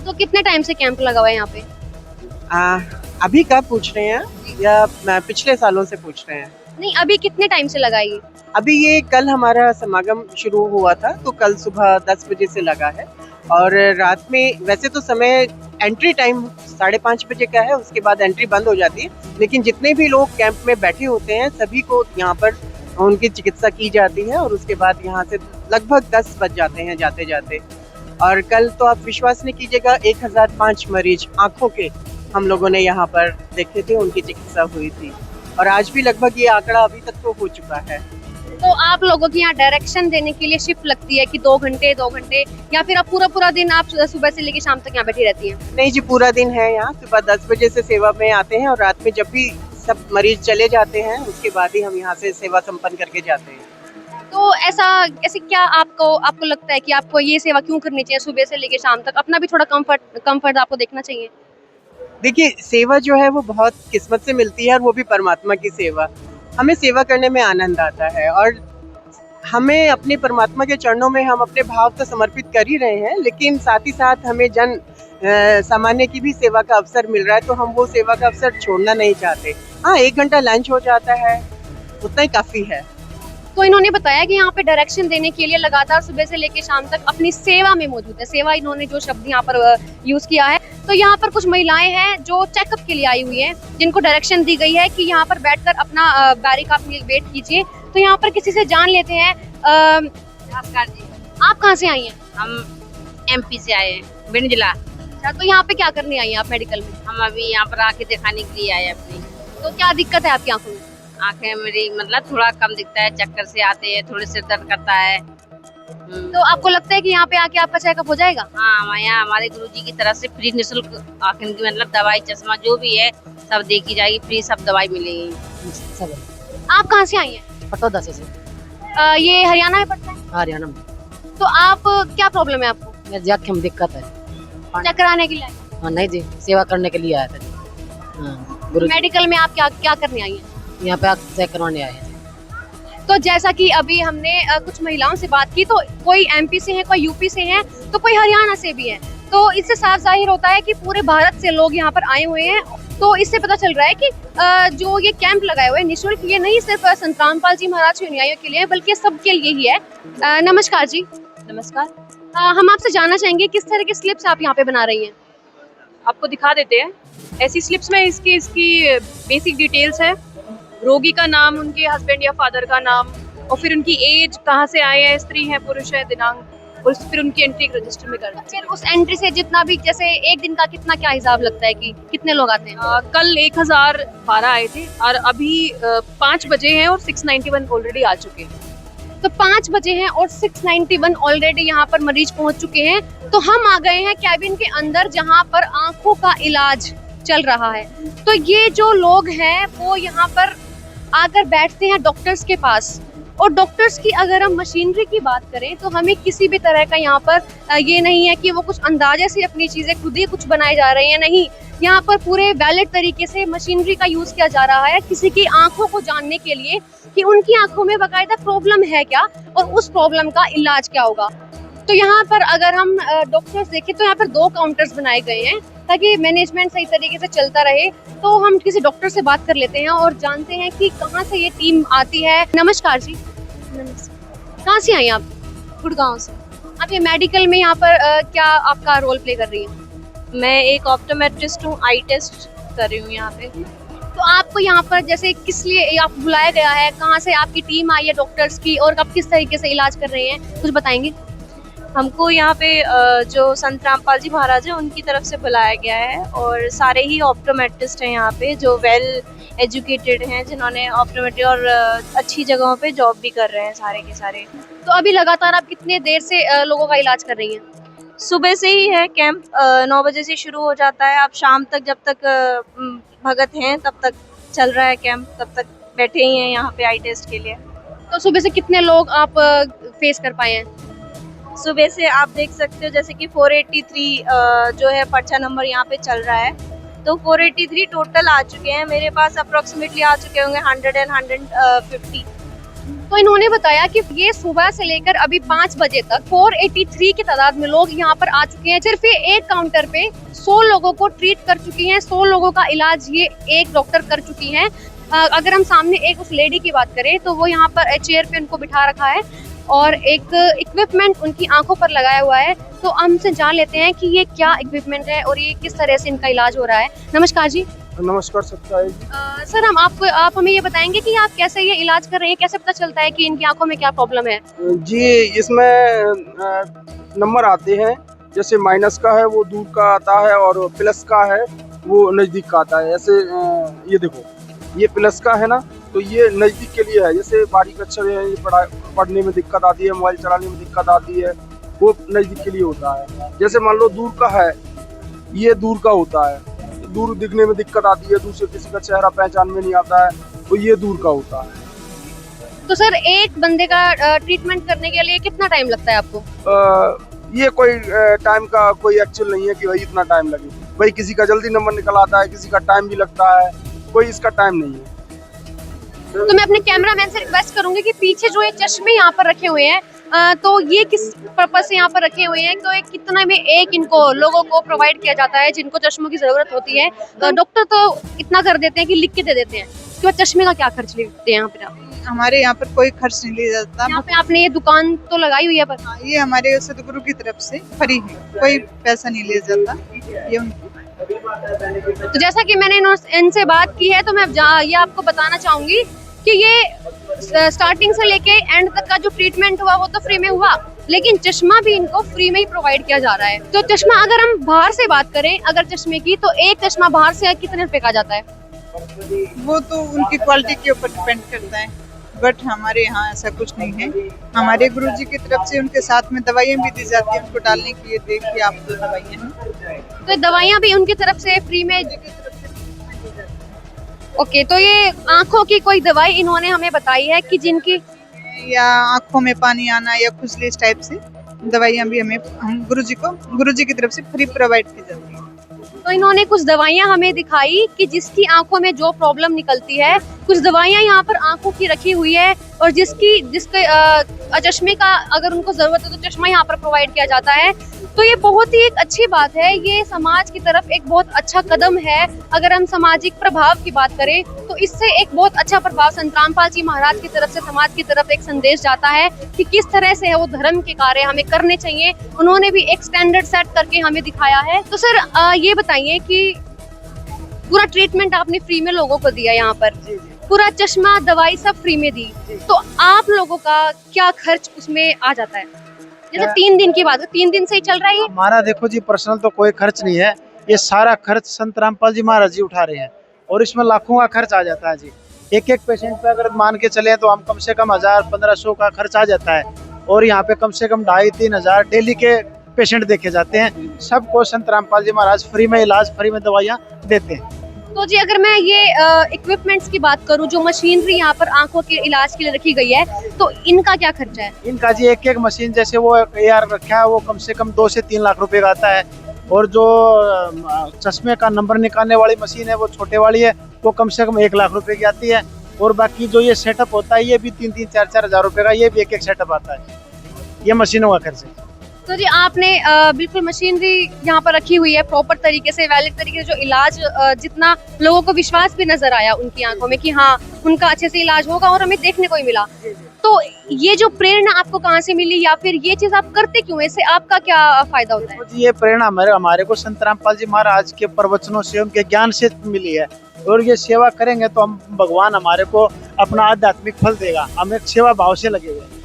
तो कितने टाइम से कैंप लगा हुआ है यहाँ पे? अभी का पूछ रहे हैं या पिछले सालों से पूछ रहे हैं? नहीं, अभी कितने टाइम से लगा ये? अभी ये कल हमारा समागम शुरू हुआ था, तो कल सुबह 10 बजे से लगा है और रात में, वैसे तो समय एंट्री टाइम 5:30 बजे का है, उसके बाद एंट्री बंद हो जाती है, लेकिन जितने भी लोग कैंप में बैठे होते हैं सभी को यहाँ पर उनकी चिकित्सा की जाती है और उसके बाद यहाँ से लगभग 10 बज जाते हैं जाते जाते। और कल तो आप विश्वास नहीं कीजिएगा 1005 मरीज आंखों के हम लोगों ने यहाँ पर देखे थे, उनकी चिकित्सा हुई थी और आज भी लगभग ये आंकड़ा अभी तक तो हो चुका है। तो आप लोगों की यहाँ डायरेक्शन देने के लिए शिफ्ट लगती है कि 2 घंटे या फिर आप पूरा दिन आप सुबह से लेकर शाम तक यहाँ बैठी रहती हैं? नहीं जी, पूरा दिन है यहाँ। सुबह 10 बजे से सेवा में आते हैं और रात में जब भी सब मरीज चले जाते हैं उसके बाद ही हम यहाँ से सेवा संपन्न करके जाते हैं। तो ऐसे क्या आपको लगता है कि आपको ये सेवा क्यों करनी चाहिए सुबह से लेकर शाम तक? अपना भी थोड़ा कंफर्ट आपको देखना चाहिए। देखिए, सेवा जो है वो बहुत किस्मत से मिलती है और वो भी परमात्मा की सेवा। हमें सेवा करने में आनंद आता है और हमें अपने परमात्मा के चरणों में हम अपने भाव तो समर्पित कर ही रहे हैं, लेकिन साथ ही साथ हमें सामान्य की भी सेवा का अवसर मिल रहा है, तो हम वो सेवा का अवसर छोड़ना नहीं चाहते। हाँ, 1 घंटा लंच हो जाता है, उतना ही काफ़ी है। तो इन्होंने बताया कि यहाँ पे डायरेक्शन देने के लिए लगातार सुबह से लेकर शाम तक अपनी सेवा में मौजूद है। सेवा इन्होंने जो शब्द यहाँ पर यूज किया है। तो यहाँ पर कुछ महिलाएं हैं जो चेकअप के लिए आई हुई हैं, जिनको डायरेक्शन दी गई है कि यहाँ पर बैठकर अपना बारी का अपनी वेट कीजिए। तो यहाँ पर किसी से जान लेते हैं। नमस्कार जी, आप कहाँ से आई हैं? हम MP से आए हैं, भिंड जिला। अच्छा, तो यहाँ पे क्या करने आई हैं आप मेडिकल में? हम अभी यहाँ पर आके दिखाने के लिए आए अपनी। तो क्या दिक्कत है आपकी आंखों में? आंखें मेरी मतलब थोड़ा कम दिखता है, चक्कर से आते हैं, थोड़े सिर दर्द करता है। तो आपको लगता है कि यहाँ पे आके आपका चेकअप हो जाएगा? हाँ, यहाँ हमारे गुरुजी की तरफ से फ्री निःशुल्क आंखों की मतलब दवाई चश्मा जो भी है सब देखी जाएगी, फ्री सब दवाई मिलेगी सब। आप कहाँ से आई हैं? पटौदा से। ये हरियाणा में पड़ता है? हरियाणा में। तो आप क्या प्रॉब्लम है आपको? मेरे जात की दिक्कत है। चेक कराने के लिए? हाँ, नहीं जी, सेवा करने के लिए आया था। मेडिकल में आप क्या करने आई हैं? यहाँ पे आप चेक करवाने आए हैं। तो जैसा कि अभी हमने कुछ महिलाओं से बात की, तो कोई MP से है, कोई UP से है, तो कोई हरियाणा से भी है। तो इससे साफ जाहिर होता है कि पूरे भारत से लोग यहाँ पर आए हुए हैं। तो इससे पता चल रहा है कि जो ये कैंप लगाए हुए हैं निःशुल्क, ये नहीं सिर्फ संत रामपाल जी महाराज के अनुयायियों के लिए बल्कि सबके लिए ही है। नमस्कार जी। नमस्कार। हम आपसे जानना चाहेंगे किस तरह की स्लिप्स आप यहाँ पे बना रही हैं? आपको दिखा देते हैं। ऐसी स्लिप्स में इसकी बेसिक डिटेल्स है, रोगी का नाम, उनके हस्बैंड या फादर का नाम, और फिर उनकी एज, कहाँ से आए हैं, स्त्री है पुरुष है, दिनांक, और फिर उनकी एंट्री एक रजिस्टर में कर दी। फिर उस एंट्री से जितना भी, जैसे एक दिन का कितना क्या हिसाब लगता है कि कितने लोग आते हैं? कल 1012 आए थे और अभी 5 बजे हैं और 691 ऑलरेडी आ चुके हैं। तो 5 बजे हैं और 691 ऑलरेडी यहाँ पर मरीज पहुंच चुके हैं। तो हम आ गए हैं कैबिन के अंदर जहाँ पर आंखों का इलाज चल रहा है। तो ये जो लोग हैं वो यहाँ पर आकर बैठते हैं डॉक्टर्स के पास, और डॉक्टर्स की अगर हम मशीनरी की बात करें तो हमें किसी भी तरह का यहाँ पर ये नहीं है कि वो कुछ अंदाजे से अपनी चीजें खुद ही कुछ बनाए जा रहे हैं, नहीं। यहाँ पर पूरे वैलिड तरीके से मशीनरी का यूज किया जा रहा है किसी की आंखों को जानने के लिए कि उनकी आंखों में बाकायदा प्रॉब्लम है क्या और उस प्रॉब्लम का इलाज क्या होगा। तो यहाँ पर अगर हम डॉक्टर्स देखें तो यहाँ पर 2 काउंटर्स बनाए गए हैं ताकि मैनेजमेंट सही तरीके से चलता रहे। तो हम किसी डॉक्टर से बात कर लेते हैं और जानते हैं कि कहाँ से ये टीम आती है। नमस्कार जी। नमस्कार। कहाँ से आई आप? गुड़गांव से। आप ये मेडिकल में यहाँ पर क्या आपका रोल प्ले कर रही हैं? मैं एक ऑप्टोमेट्रिस्ट हूँ, आई टेस्ट कर रही हूँ यहाँ पे। तो आपको यहाँ पर जैसे किस लिए आप बुलाया गया है, कहाँ से आपकी टीम आई है डॉक्टर्स की, और आप किस तरीके से इलाज कर रहे हैं, कुछ बताएंगे? हमको यहाँ पे जो संत रामपाल जी महाराज हैं उनकी तरफ से बुलाया गया है और सारे ही ऑप्टोमेट्रिस्ट हैं यहाँ पे जो वेल एजुकेटेड हैं, जिन्होंने ऑप्टोमेट्री और अच्छी जगहों पे जॉब भी कर रहे हैं सारे के सारे। तो अभी लगातार आप कितने देर से लोगों का इलाज कर रही हैं? सुबह से ही है कैंप, 9 बजे से शुरू हो जाता है। अब शाम तक जब तक भगत हैं तब तक चल रहा है कैंप, तब तक बैठे ही हैं यहाँ पे आई टेस्ट के लिए। तो सुबह से कितने लोग आप फेस कर पाए हैं? सुबह से आप देख सकते हो जैसे कि 483 जो है पर्चा नंबर यहाँ पे चल रहा है, तो 483 टोटल आ चुके हैं। मेरे पास अप्रोक्सीमेटली आ चुके होंगे 100 and 150। तो इन्होंने बताया कि ये सुबह से लेकर अभी 5 बजे तक 483 की तादाद में लोग यहाँ पर आ चुके हैं। सिर्फ ये एक काउंटर पे 100 लोगों को ट्रीट कर चुकी हैं, 100 लोगों का इलाज ये एक डॉक्टर कर चुकी हैं। अगर हम सामने एक उस लेडी की बात करें तो वो यहाँ पर चेयर पे उनको बिठा रखा है और एक इक्विपमेंट उनकी आंखों पर लगाया हुआ है। तो हमसे जान लेते हैं कि ये क्या इक्विपमेंट है और ये किस तरह से इनका इलाज हो रहा है। नमस्कार जी। नमस्कार सर। सर आप हमें ये बताएंगे कि आप कैसे ये इलाज कर रहे हैं, कैसे पता चलता है कि इनकी आंखों में क्या प्रॉब्लम है? जी, इसमें नंबर आते हैं, जैसे माइनस का है वो दूर का आता है और प्लस का है वो नज़दीक का आता है। ऐसे ये देखो, ये प्लस का है ना, तो ये नज़दीक के लिए है। जैसे बारीक अक्षर है, ये पढ़ने में दिक्कत आती है, मोबाइल चलाने में दिक्कत आती है, वो नज़दीक के लिए होता है। जैसे मान लो दूर का है, ये दूर का होता है, दूर दिखने में दिक्कत आती है, दूर से किसी का चेहरा पहचान में नहीं आता है, तो ये दूर का होता है। तो सर एक बंदे का ट्रीटमेंट करने के लिए कितना टाइम लगता है आपको? ये कोई टाइम का कोई एक्चुअल नहीं है कि भाई इतना टाइम लगे। भाई किसी का जल्दी नंबर निकल आता है, किसी का टाइम भी लगता है, कोई इसका टाइम नहीं है। तो मैं अपने कैमरामैन से रिक्वेस्ट करूंगी कि पीछे जो ये चश्मे यहाँ पर रखे हुए हैं, तो ये किस पर्पस से यहाँ पर रखे हुए हैं? तो कितना में एक इनको लोगों को प्रोवाइड किया जाता है जिनको चश्मों की जरूरत होती है? डॉक्टर तो इतना कर देते हैं कि लिख के दे देते हैं, उसके बाद चश्मे का क्या खर्च लेते हैं यहाँ पे? हमारे यहाँ पर कोई खर्च नहीं लिया जाता। यहाँ पे आपने ये दुकान तो लगाई हुई है पर? ये हमारे सदगुरु की तरफ से फ्री है, कोई पैसा नहीं लिया जाता ये। तो जैसा कि मैंने इनसे बात की है तो मैं ये आपको बताना चाहूंगी कि ये स्टार्टिंग से लेके एंड तक का जो ट्रीटमेंट हुआ वो तो फ्री में हुआ, लेकिन चश्मा भी इनको फ्री में ही प्रोवाइड किया जा रहा है। तो चश्मा अगर हम बाहर से बात करें अगर चश्मे की, तो एक चश्मा बाहर से कितने रुपए का जाता है? वो तो उनकी क्वालिटी के ऊपर डिपेंड करता है, बट हमारे यहाँ ऐसा कुछ नहीं है। हमारे गुरुजी की तरफ से उनके साथ में दवाइयाँ भी दी जाती है उनको डालने के लिए। देखिए आप तो दवाइयाँ हैं, तो दवाइयाँ भी उनकी तरफ से फ्री में। ओके, तो ये आंखों की कोई दवाई इन्होंने हमें बताई है कि जिनकी या आंखों में पानी आना या खुजली इस टाइप से दवाइयाँ भी हम गुरुजी की तरफ से फ्री प्रोवाइड की जाती है। तो इन्होंने कुछ दवाइयाँ हमें दिखाई कि जिसकी आंखों में जो प्रॉब्लम निकलती है, कुछ दवाइयाँ यहाँ पर आंखों की रखी हुई है और जिसके चश्मे का अगर उनको जरूरत है तो चश्मा यहाँ पर प्रोवाइड किया जाता है। तो ये बहुत ही एक अच्छी बात है, ये समाज की तरफ एक बहुत अच्छा कदम है। अगर हम सामाजिक प्रभाव की बात करें तो इससे एक बहुत अच्छा प्रभाव संत रामपाल जी महाराज की तरफ से समाज की तरफ एक संदेश जाता है कि किस तरह से है वो धर्म के कार्य हमें करने चाहिए। उन्होंने भी एक स्टैंडर्ड सेट करके हमें दिखाया है। तो सर ये बताइए कि पूरा ट्रीटमेंट आपने फ्री में लोगों को दिया, यहाँ पर पूरा चश्मा दवाई सब फ्री में दी, तो आप लोगों का क्या खर्च उसमें आ जाता है? जैसे 3 दिन की बात है, 3 दिन से ही चल रहा है ये? हमारा देखो जी पर्सनल तो कोई खर्च नहीं है, ये सारा खर्च संत रामपाल जी महाराज जी उठा रहे हैं और इसमें लाखों का खर्च आ जाता है जी। एक एक पेशेंट पे अगर मान के चले तो हम कम से कम 1000-1500 का खर्च आ जाता है और यहाँ पे कम से कम 2500-3 हजार डेली के पेशेंट देखे जाते हैं। सबको संत रामपाल जी महाराज फ्री में इलाज, फ्री में दवाइयाँ देते हैं। तो जी अगर मैं ये इक्विपमेंट्स की बात करूं, जो मशीनरी यहाँ पर आंखों के इलाज के लिए रखी गई है, तो इनका क्या खर्चा है? इनका जी एक एक मशीन जैसे वो AR रखा है वो कम से कम 2 से 3 लाख रुपए का आता है और जो चश्मे का नंबर निकालने वाली मशीन है वो छोटे वाली है, वो कम से कम 1 लाख रुपए की आती है और बाकी जो ये सेटअप होता है ये भी 3-4 हजार रुपए का, ये भी एक सेटअप आता है। ये मशीनों का खर्च है। तो जी आपने बिल्कुल मशीनरी यहाँ पर रखी हुई है प्रॉपर तरीके से, वैलिड तरीके से, जो इलाज जितना लोगों को विश्वास भी नजर आया उनकी आंखों में कि हाँ उनका अच्छे से इलाज होगा और हमें देखने को ही मिला। तो ये जो प्रेरणा आपको कहाँ से मिली या फिर ये चीज आप करते क्यों, इससे आपका क्या फायदा होता है? जी ये प्रेरणा हमारे को संत रामपाल जी महाराज के प्रवचनों से, उनके ज्ञान से मिली है और ये सेवा करेंगे तो हम भगवान हमारे को अपना आध्यात्मिक फल देगा, हम एक सेवा भाव से लगे हुए।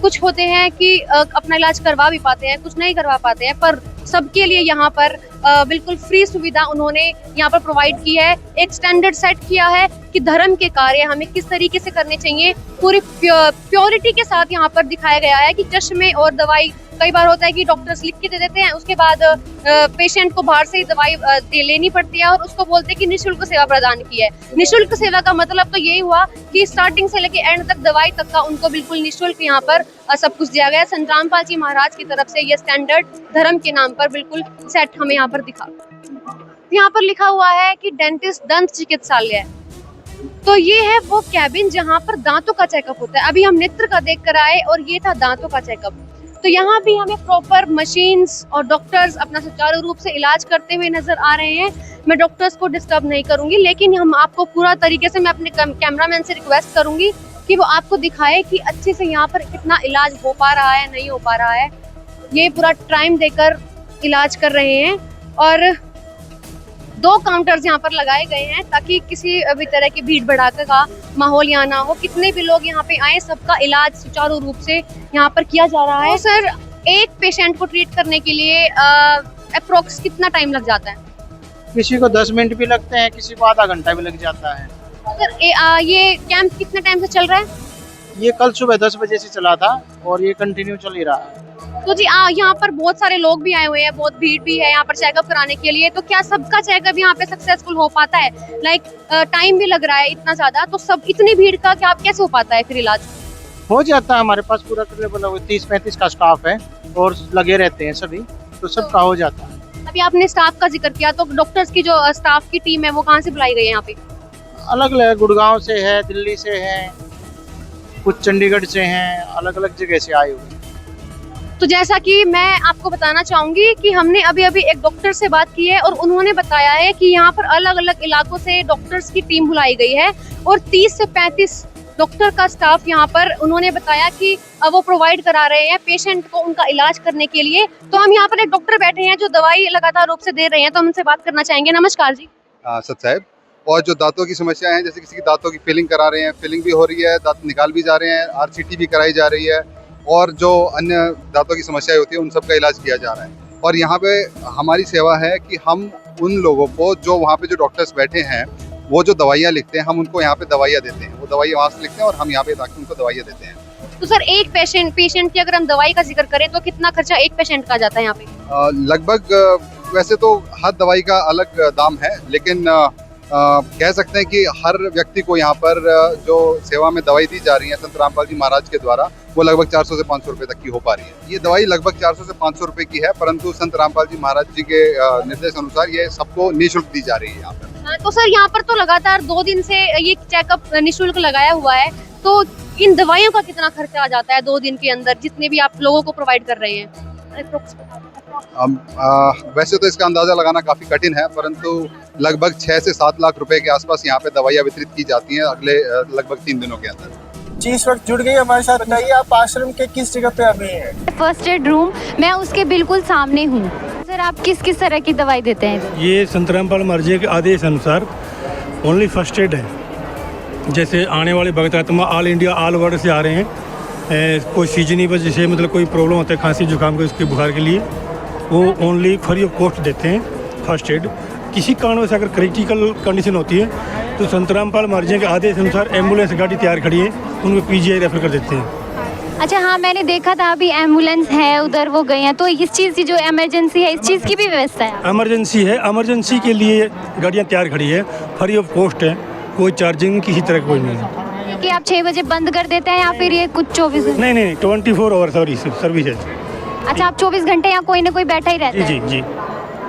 कुछ होते हैं कि अपना इलाज करवा भी पाते हैं, कुछ नहीं करवा पाते हैं, पर सबके लिए यहाँ पर बिल्कुल फ्री सुविधा उन्होंने यहाँ पर प्रोवाइड की है। एक स्टैंडर्ड सेट किया है कि धर्म के कार्य हमें किस तरीके से करने चाहिए, पूरी प्योरिटी के साथ यहाँ पर दिखाया गया है कि चश्मे और दवाई, कई बार होता है कि डॉक्टर्स लिख के दे देते हैं, उसके बाद पेशेंट को बाहर से ही दवाई लेनी पड़ती है और उसको बोलते हैं कि निःशुल्क सेवा प्रदान की है। निःशुल्क सेवा का मतलब तो यही हुआ कि स्टार्टिंग से लेके एंड तक दवाई तक का उनको बिल्कुल निःशुल्क यहाँ पर सब कुछ दिया गया है। संत रामपाल जी महाराज की तरफ से ये स्टैंडर्ड धर्म के नाम पर बिल्कुल सेट हमें यहाँ पर दिखा। यहाँ पर लिखा हुआ है कि डेंटिस्ट दंत चिकित्सालय, तो ये है वो कैबिन जहाँ पर दांतों का चेकअप होता है। अभी हम नेत्र का देख कर आए और ये था दांतों का चेकअप। तो यहाँ भी हमें प्रॉपर मशीन्स और डॉक्टर्स अपना सुचारू रूप से इलाज करते हुए नजर आ रहे हैं। मैं डॉक्टर्स को डिस्टर्ब नहीं करूंगी, लेकिन हम आपको पूरा तरीके से, मैं अपने कैमरामैन से रिक्वेस्ट करूंगी कि वो आपको दिखाए कि अच्छे से यहाँ पर कितना इलाज हो पा रहा है, नहीं हो पा रहा है। ये पूरा टाइम देकर इलाज कर रहे हैं और 2 काउंटर्स यहाँ पर लगाए गए हैं ताकि किसी भी तरह की भीड़ भड़ाके का माहौल यहाँ ना हो। कितने भी लोग यहाँ पे आए, सबका इलाज सुचारू रूप से यहाँ पर किया जा रहा है। तो सर एक पेशेंट को ट्रीट करने के लिए अप्रोक्स कितना टाइम लग जाता है? किसी को 10 मिनट भी लगते हैं, किसी को आधा घंटा भी लग जाता है। सर ये कैंप कितने टाइम से चल रहा है? ये कल सुबह 10 बजे से चला था और ये कंटिन्यू चल ही रहा है। तो जी यहाँ पर बहुत सारे लोग भी आए हुए हैं, बहुत भीड़ भी है यहाँ पर चेकअप कराने के लिए। तो क्या सबका चेकअप यहाँ पे सक्सेसफुल हो पाता है? लाइक टाइम भी लग रहा है इतना ज्यादा, तो सब इतनी भीड़ का क्या कैसे हो पाता है फिर इलाज? हो जाता है, हमारे पास पूरा तकरीबन 30-35 का स्टाफ है और लगे रहते हैं सभी, तो सबका हो जाता है। अभी आपने स्टाफ का जिक्र किया, तो डॉक्टर्स की जो स्टाफ की टीम है वो कहाँ से बुलाई गई है यहाँ पे? अलग अलग, गुड़गांव से है, दिल्ली से है, कुछ चंडीगढ़ से हैं, अलग अलग जगह से आए हुए। तो जैसा कि मैं आपको बताना चाहूंगी कि हमने अभी अभी एक डॉक्टर से बात की है और उन्होंने बताया है कि यहाँ पर अलग अलग इलाकों से डॉक्टर्स की टीम बुलाई गई है और 30 से 35 डॉक्टर का स्टाफ यहाँ पर उन्होंने बताया कि वो प्रोवाइड करा रहे हैं पेशेंट को उनका इलाज करने के लिए। तो हम यहाँ पर एक डॉक्टर बैठे हैं जो दवाई लगातार रूप से दे रहे हैं, तो हम उनसे बात करना चाहेंगे। नमस्कार जी। सत साहब, और जो दांतों की समस्या है, जैसे किसी की दांतों की फिलिंग करा रहे हैं, फिलिंग भी हो रही है, दांत निकाल भी जा रहे हैं, RCT भी कराई जा रही है और जो अन्य दांतों की समस्याएं होती है उन सब का इलाज किया जा रहा है। और यहाँ पे हमारी सेवा है कि हम उन लोगों को, जो वहाँ पे जो डॉक्टर्स बैठे हैं, वो जो दवाइयाँ लिखते हैं, हम उनको यहाँ पे दवाइयाँ देते हैं। वो दवाइयाँ वहाँ से लिखते हैं और हम यहाँ पे ताकि उनको दवाइयाँ देते हैं। तो सर एक पेशेंट की अगर हम दवाई का जिक्र करें तो कितना खर्चा एक पेशेंट का जाता है यहाँ पे? लगभग वैसे तो हर दवाई का अलग दाम है, लेकिन कह सकते हैं कि हर व्यक्ति को यहाँ पर जो सेवा में दवाई दी जा रही है संत रामपाल जी महाराज के द्वारा, वो लगभग 400 से 500 रुपए तक की हो पा रही है। ये दवाई लगभग 400 से 500 रुपए की है, परंतु संत रामपाल जी महाराज जी के निर्देश अनुसार ये सबको निःशुल्क दी जा रही है यहाँ पर। तो सर यहाँ पर तो लगातार 2 दिन से ये चेकअप निःशुल्क लगाया हुआ है, तो इन दवाइयों का कितना खर्चा आ जाता है 2 दिन के अंदर, जितने भी आप लोगों को प्रोवाइड कर रहे हैं? वैसे तो इसका अंदाजा लगाना काफी कठिन है, परंतु लगभग 6 से 7 लाख रुपए के आसपास यहाँ पे दवाइयाँ वितरित की जाती हैं अगले लगभग 3 दिनों के अंदर। जी इस वक्त जुड़ गई हमारे साथ, बताइए आप आश्रम के किस जगह पे अभी हैं? फर्स्ट एड रूम, मैं उसके बिल्कुल सामने हूँ। सर आप किस किस तरह की दवाई देते हैं? ये संत रामपाल महाराज जी के आदेश अनुसार ओनली फर्स्ट एड है। जैसे आने वाले भक्त आत्मा ऑल इंडिया ऑल वर्ल्ड से आ रहे हैं, कोई सीजनी वजह से मतलब कोई प्रॉब्लम होता है खांसी जुकाम के उसके बुखार के लिए वो ओनली फ्री ऑफ कॉस्ट देते हैं फर्स्ट एड। किसी कारण से अगर क्रिटिकल कंडीशन होती है तो संत रामपाल मार्जिया के आदेश अनुसार एम्बुलेंस गाड़ी तैयार खड़ी है, उनको पीजीआई रेफर कर देते हैं। अच्छा हाँ, मैंने देखा था अभी एम्बुलेंस है उधर, वो गए हैं, तो इस चीज़ की जो इमरजेंसी है इस चीज़ की भी व्यवस्था है? इमरजेंसी है, इमरजेंसी के लिए गाड़ियाँ तैयार खड़ी है, फ्री ऑफ कॉस्ट है, कोई चार्जिंग किसी तरह का कोई नहीं है। कि आप 6 बजे बंद कर देते हैं या फिर ये कुछ 24 घंटे? नहीं 24 आवर सर्विस है। अच्छा, आप 24 घंटे यहाँ कोई ना कोई बैठा ही रहता है? जी।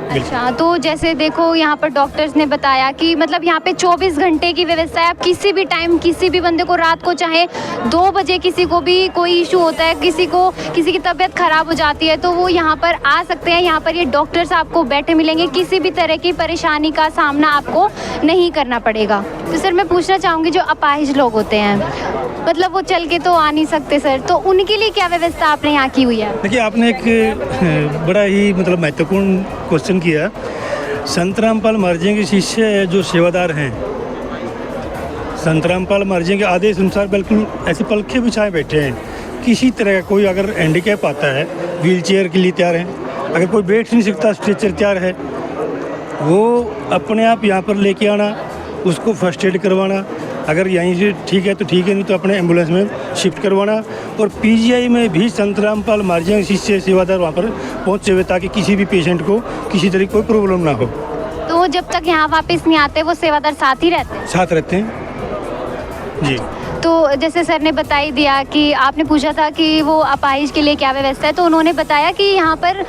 अच्छा, तो जैसे देखो यहाँ पर डॉक्टर्स ने बताया कि मतलब यहाँ पे 24 घंटे की व्यवस्था है। आप किसी भी टाइम किसी भी बंदे को रात को चाहे 2 बजे किसी को भी कोई इशू होता है, किसी की तबीयत खराब हो जाती है तो वो यहाँ पर आ सकते हैं। यहाँ पर ये डॉक्टर्स आपको बैठे मिलेंगे, किसी भी तरह की परेशानी का सामना आपको नहीं करना पड़ेगा। तो सर मैं पूछना चाहूँगी जो अपाहिज लोग होते हैं, मतलब वो चल के तो आ नहीं सकते सर, तो उनके लिए क्या व्यवस्था आपने यहाँ की हुई है? देखिए, आपने एक बड़ा ही मतलब महत्वपूर्ण क्वेश्चन किया। संत रामपाल मार्जिया के शिष्य जो सेवादार हैं, संत रामपाल मार्जिया के आदेश अनुसार बिल्कुल ऐसे पलखे बिछाए बैठे हैं। किसी तरह का कोई अगर हैंडीकैप आता है व्हील चेयर के लिए तैयार है, अगर कोई बैठ नहीं सकता स्ट्रेचर तैयार है, वो अपने आप यहाँ पर लेके आना, उसको फर्स्ट एड करवाना, अगर यहीं से ठीक है तो ठीक है, नहीं तो अपने एम्बुलेंस में शिफ्ट करवाना। और पीजीआई में भी संत रामपाल मार्जिया शिष्य सेवादार वहाँ पर पहुँचे हुए ताकि किसी भी पेशेंट को किसी तरह कोई प्रॉब्लम ना हो। तो वो जब तक यहाँ वापस नहीं आते वो सेवादार साथ ही रहते हैं? साथ रहते हैं जी। तो जैसे सर ने बता ही दिया कि आपने पूछा था कि वो अपाहिज के लिए क्या व्यवस्था है, तो उन्होंने बताया कि यहाँ पर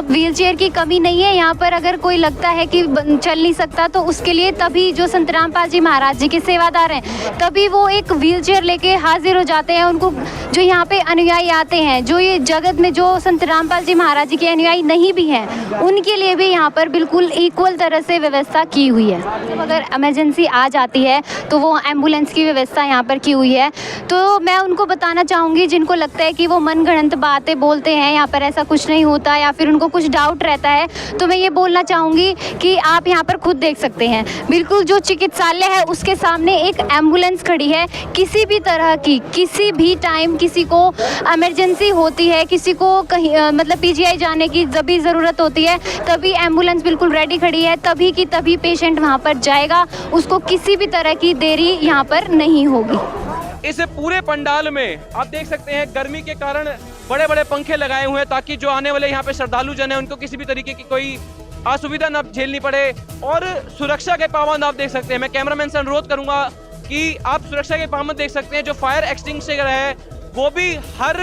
व्हील चेयर की कमी नहीं है। यहाँ पर अगर कोई लगता है कि चल नहीं सकता तो उसके लिए तभी जो संत रामपाल जी महाराज जी के सेवादार हैं तभी वो एक व्हील चेयर लेके हाजिर हो जाते हैं। उनको जो यहाँ पे अनुयायी आते हैं, जो ये जगत में जो संत रामपाल जी महाराज जी के अनुयायी नहीं भी हैं, उनके लिए भी यहाँ पर बिल्कुल इक्वल तरह से व्यवस्था की हुई है। जब अगर इमरजेंसी आ जाती है तो वो एम्बुलेंस की व्यवस्था यहाँ पर की हुई है। तो मैं उनको बताना चाहूँगी जिनको लगता है कि वो मनगढ़ंत बातें बोलते हैं, यहाँ पर ऐसा कुछ नहीं होता या फिर उनको कुछ डाउट रहता है, तो मैं ये बोलना चाहूँगी कि आप यहाँ पर खुद देख सकते हैं, बिल्कुल जो चिकित्सालय है उसके सामने एक एम्बुलेंस खड़ी है। किसी भी तरह की किसी भी टाइम किसी को इमरजेंसी होती है, किसी को कहीं मतलब पीजीआई जाने की जब भी ज़रूरत होती है तभी एम्बुलेंस बिल्कुल रेडी खड़ी है, तभी की तभी पेशेंट वहाँ पर जाएगा, उसको किसी भी तरह की देरी यहाँ पर नहीं होगी। इस पूरे पंडाल में आप देख सकते हैं गर्मी के कारण बड़े बड़े पंखे लगाए हुए हैं ताकि जो आने वाले यहाँ पे श्रद्धालु जन है उनको किसी भी तरीके की कोई असुविधा न झेलनी पड़े। और सुरक्षा के पाबंद आप देख सकते हैं। मैं कैमरामैन से अनुरोध करूंगा कि आप सुरक्षा के पाबंद देख सकते हैं। जो फायर एक्सटिंग्विशर है वो भी हर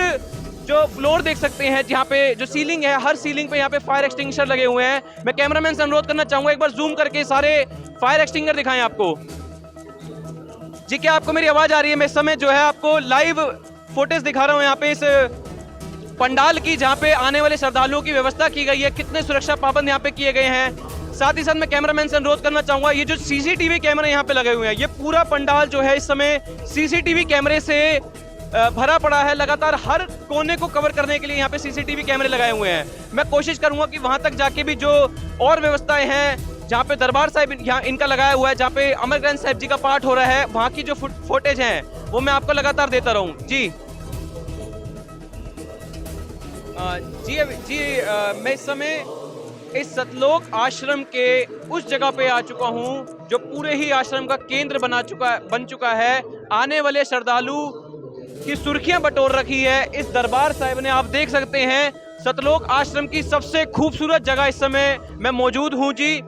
जो फ्लोर देख सकते हैं, जहाँ पे जो सीलिंग है हर सीलिंग पे यहाँ पे फायर एक्सटिंग्विशर लगे हुए हैं। मैं कैमरामैन से अनुरोध करना चाहूंगा एक बार जूम करके सारे फायर एक्सटिंग्विशर दिखाएं आपको। जी, क्या आपको मेरी आवाज आ रही है? मैं इस समय जो है आपको लाइव फुटेज दिखा रहा हूँ यहाँ पे इस पंडाल की, जहाँ पे आने वाले श्रद्धालुओं की व्यवस्था की गई है, कितने सुरक्षा पाबंद यहाँ पे किए गए हैं। साथ ही साथ मैं कैमरामैन से अनुरोध करना चाहूंगा, ये जो सीसीटीवी कैमरे यहाँ पे लगे हुए हैं, ये पूरा पंडाल जो है इस समय सीसीटीवी कैमरे से भरा पड़ा है। लगातार हर कोने को कवर करने के लिए यहाँ पे सीसीटीवी कैमरे लगाए हुए हैं। मैं कोशिश करूंगा कि वहां तक जाके भी जो और व्यवस्थाएं हैं, जहाँ पे दरबार साहिब यहाँ इनका लगाया हुआ है, जहाँ पे अमर ग्रंथ साहिब जी का पाठ हो रहा है, वहाँ की जो फुटेज हैं वो मैं आपको लगातार देता रहूँ। जी मैं इस समय इस सतलोक आश्रम के उस जगह पे आ चुका हूँ जो पूरे ही आश्रम का केंद्र बन चुका है। आने वाले श्रद्धालु की सुर्खियां बटोर रखी है इस दरबार साहिब ने। आप देख सकते हैं सतलोक आश्रम की सबसे खूबसूरत जगह इस समय मैं मौजूद हूँ जी।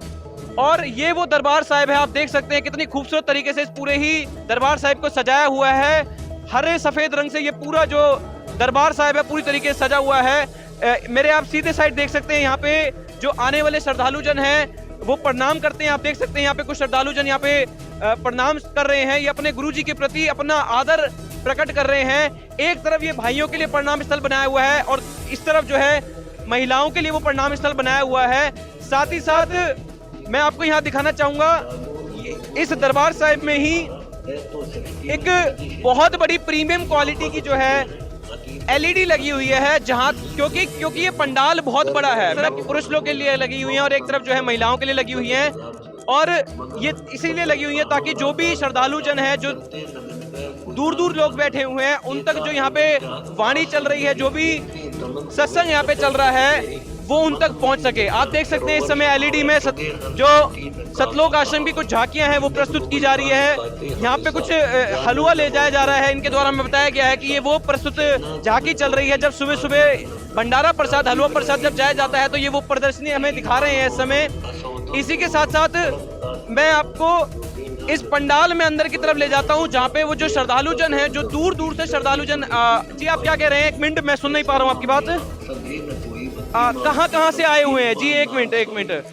और ये वो दरबार साहिब है, आप देख सकते हैं कितनी खूबसूरत तरीके से इस पूरे ही दरबार साहिब को सजाया हुआ है। हरे सफेद रंग से ये पूरा जो दरबार साहिब है पूरी तरीके से सजा हुआ है। मेरे आप सीधे साइड देख सकते हैं, यहाँ पे जो आने वाले श्रद्धालु जन हैं वो प्रणाम करते हैं। आप देख सकते हैं यहाँ पे कुछ श्रद्धालु जन यहाँ पे प्रणाम कर रहे हैं, ये अपने गुरु जी के प्रति अपना आदर प्रकट कर रहे हैं। एक तरफ ये भाइयों के लिए प्रणाम स्थल बनाया हुआ है और इस तरफ जो है महिलाओं के लिए वो प्रणाम स्थल बनाया हुआ है। साथ ही साथ मैं आपको यहाँ दिखाना चाहूंगा, इस दरबार साहिब में ही एक बहुत बड़ी प्रीमियम क्वालिटी की जो है एलईडी लगी हुई है, जहां क्योंकि ये पंडाल बहुत बड़ा है। तरफ पुरुष लोग के लिए लगी हुई है और एक तरफ जो है महिलाओं के लिए लगी हुई है। और ये इसीलिए लगी हुई है ताकि जो भी श्रद्धालु जन है जो दूर दूर लोग बैठे हुए हैं, उन तक जो यहाँ पे वाणी चल रही है, जो भी सत्संग यहाँ पे चल रहा है, वो उन तक पहुंच सके। आप देख सकते हैं इस समय एलईडी में जो सतलोक आश्रम की कुछ झांकियां हैं वो प्रस्तुत की जा रही है। यहाँ पे कुछ हलवा ले जाया जा रहा है, इनके द्वारा हमें बताया गया है कि ये वो प्रस्तुत झांकी चल रही है। जब सुबह सुबह भंडारा प्रसाद, हलवा प्रसाद जब जाया जाता है तो ये वो प्रदर्शनी हमें दिखा रहे हैं इस समय। इसी के साथ साथ मैं आपको इस पंडाल में अंदर की तरफ ले जाता हूँ, जहाँ पे वो जो श्रद्धालु जन है, जो दूर दूर से श्रद्धालु जन, जी आप क्या कह रहे हैं? एक मिनट, मैं सुन नहीं पा रहा हूँ आपकी बात। कहाँ से आए हुए हैं जी? एक मिनट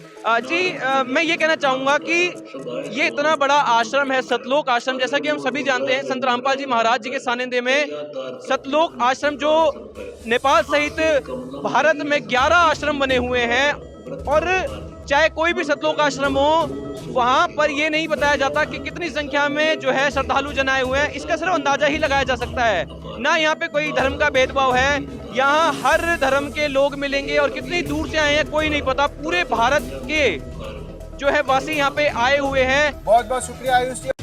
जी, मैं ये कहना चाहूँगा कि ये इतना बड़ा आश्रम है, सतलोक आश्रम, जैसा कि हम सभी जानते हैं, संत रामपाल जी महाराज जी के सानिध्य में सतलोक आश्रम, जो नेपाल सहित भारत में 11 आश्रम बने हुए हैं, और चाहे कोई भी सतलोक आश्रम हो, वहाँ पर ये नहीं बताया जाता कि कितनी संख्या में जो है श्रद्धालु जन आए हुए हैं। इसका सिर्फ अंदाजा ही लगाया जा सकता है। ना यहाँ पे कोई धर्म का भेदभाव है, यहाँ हर धर्म के लोग मिलेंगे, और कितनी दूर से आए हैं कोई नहीं पता। पूरे भारत के जो है वासी यहाँ पे आए हुए हैं। बहुत बहुत शुक्रिया आयुष जी।